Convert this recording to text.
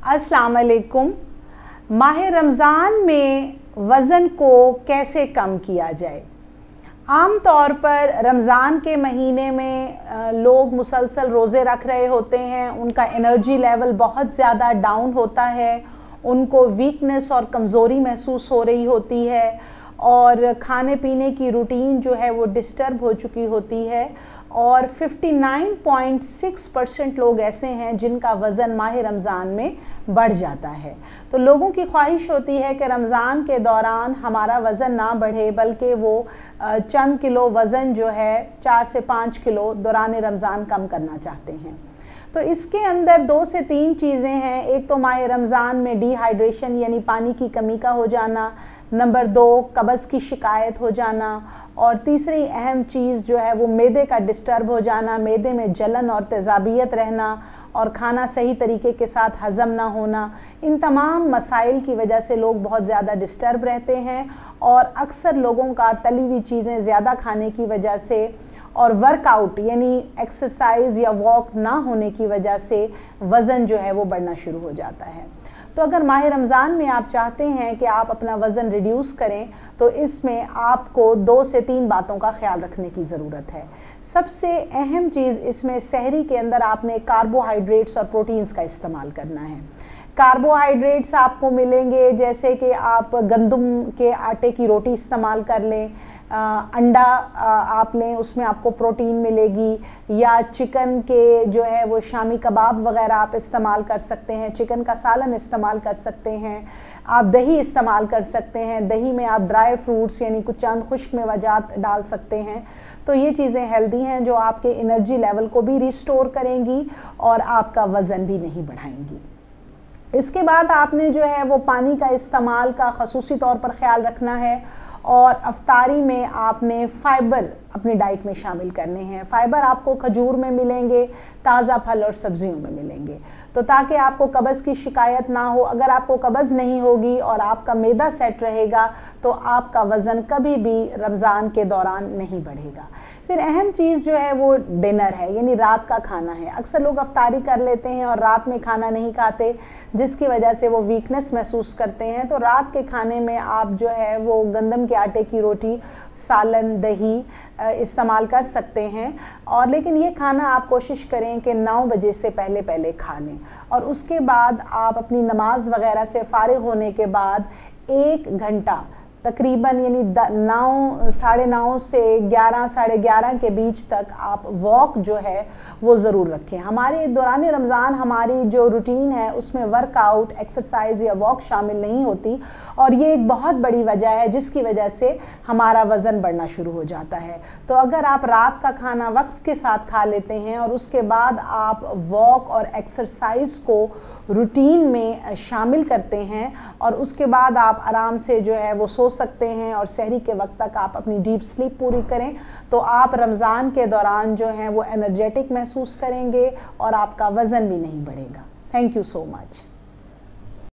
अस्सलाम वालेकुम। माह रमज़ान में वज़न को कैसे कम किया जाए। आम तौर पर रमज़ान के महीने में लोग मुसलसल रोज़े रख रहे होते हैं, उनका एनर्जी लेवल बहुत ज़्यादा डाउन होता है, उनको वीकनेस और कमज़ोरी महसूस हो रही होती है और खाने पीने की रूटीन जो है वो डिस्टर्ब हो चुकी होती है और 59.6% लोग ऐसे हैं जिनका वज़न माह रमज़ान में बढ़ जाता है। तो लोगों की ख्वाहिश होती है कि रमज़ान के दौरान हमारा वज़न ना बढ़े बल्कि वो चंद किलो वज़न जो है 4 से 5 किलो दौरान रमज़ान कम करना चाहते हैं। तो इसके अंदर 2 से 3 चीज़ें हैं। एक तो माह रमज़ान में डिहाइड्रेशन यानी पानी की कमी का हो जाना, नंबर 2 कब्ज़ की शिकायत हो जाना और तीसरी अहम चीज़ जो है वो मैदे का डिस्टर्ब हो जाना, मैदे में जलन और तेज़ाबियत रहना और खाना सही तरीके के साथ हज़म ना होना। इन तमाम मसाइल की वजह से लोग बहुत ज़्यादा डिस्टर्ब रहते हैं और अक्सर लोगों का तली हुई चीज़ें ज़्यादा खाने की वजह से और वर्कआउट यानी एक्सरसाइज या वॉक ना होने की वजह से वज़न जो है वो बढ़ना शुरू हो जाता है। तो अगर माह रमज़ान में आप चाहते हैं कि आप अपना वज़न रिड्यूस करें तो इसमें आपको 2 से 3 बातों का ख्याल रखने की ज़रूरत है। सबसे अहम चीज़ इसमें सहरी के अंदर आपने कार्बोहाइड्रेट्स और प्रोटीन्स का इस्तेमाल करना है। कार्बोहाइड्रेट्स आपको मिलेंगे जैसे कि आप गंदम के आटे की रोटी इस्तेमाल कर लें, अंडा आप लें, उसमें आपको प्रोटीन मिलेगी, या चिकन के जो है वो शामी कबाब वगैरह आप इस्तेमाल कर सकते हैं, चिकन का सालन इस्तेमाल कर सकते हैं, आप दही इस्तेमाल कर सकते हैं, दही में आप ड्राई फ्रूट्स यानी कुछ चंद खुश्क मेवाजात डाल सकते हैं। तो ये चीज़ें हेल्दी हैं जो आपके एनर्जी लेवल को भी रिस्टोर करेंगी और आपका वज़न भी नहीं बढ़ाएंगी। इसके बाद आपने जो है वो पानी का इस्तेमाल का ख़ुसूसी तौर पर ख्याल रखना है और अफ्तारी में आपने फ़ाइबर अपनी डाइट में शामिल करने हैं। फ़ाइबर आपको खजूर में मिलेंगे, ताज़ा फल और सब्जियों में मिलेंगे, तो ताकि आपको कब्ज़ की शिकायत ना हो। अगर आपको कब्ज़ नहीं होगी और आपका मैदा सेट रहेगा तो आपका वज़न कभी भी रमज़ान के दौरान नहीं बढ़ेगा। फिर अहम चीज़ जो है वो डिनर है यानी रात का खाना है। अक्सर लोग अफ्तारी कर लेते हैं और रात में खाना नहीं खाते जिसकी वजह से वो वीकनेस महसूस करते हैं। तो रात के खाने में आप जो है वो गंदम के आटे की रोटी, सालन, दही इस्तेमाल कर सकते हैं और लेकिन ये खाना आप कोशिश करें कि 9 बजे से पहले खा लें और उसके बाद आप अपनी नमाज वगैरह से फ़ारिग होने के बाद 1 घंटा तकरीबन यानी 9, साढ़े 9 से 11, साढ़े 11 के बीच तक आप वॉक जो है वो ज़रूर रखें। हमारे दौरान रमज़ान हमारी जो रूटीन है उसमें वर्कआउट, एक्सरसाइज या वॉक शामिल नहीं होती और ये एक बहुत बड़ी वजह है जिसकी वजह से हमारा वज़न बढ़ना शुरू हो जाता है। तो अगर आप रात का खाना वक्त के साथ खा लेते हैं और उसके बाद आप वॉक और एक्सरसाइज को रूटीन में शामिल करते हैं और उसके बाद आप आराम से जो है वो सो सकते हैं और सहरी के वक्त तक आप अपनी डीप स्लीप पूरी करें तो आप रमज़ान के दौरान जो हैं वो एनर्जेटिक महसूस करेंगे और आपका वज़न भी नहीं बढ़ेगा। Thank you so much.